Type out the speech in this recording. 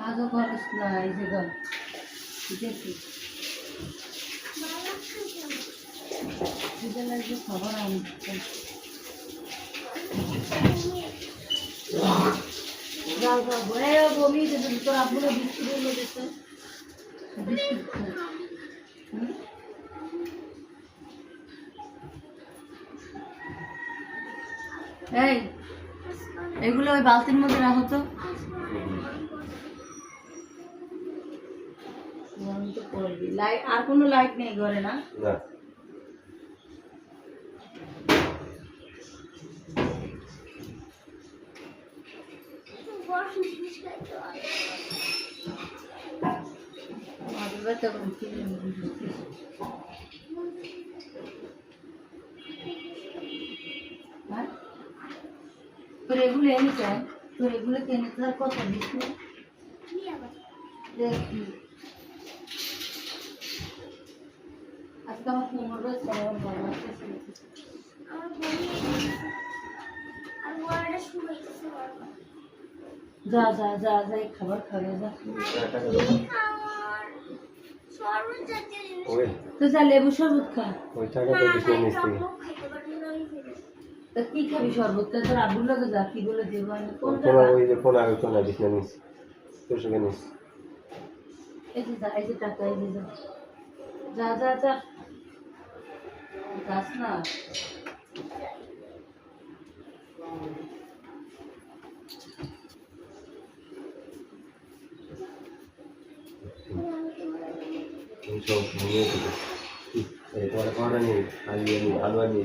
আজও করিস না, এই যে গল দেখি খিদে লাগবে খবর আমি যাও যাও বলে বমি তোর আব্বুরা বিস্কুট এনে দিচ্ছে বিস্কুট এই এগুলো ওই বালতির মধ্যে রাখো তো লাইট আর কোনো লাইট নেই ঘরে না তোর এগুলো এনে চাই তোর এগুলো কেনে তোর কত দিস দেখি আজকে আমার 15 রয়েছে যা যা যা যাই খাবার খাবে যা তো যা লেবু শরবত খা তা কি খাবি শরবত তোর আবুর লোকে যা কি বলে দেবো আমি এই যে যা এই যে টাকা এই যে যা যা যা যাস না সব নিয়ে তোমার কটা নেই আলু আলু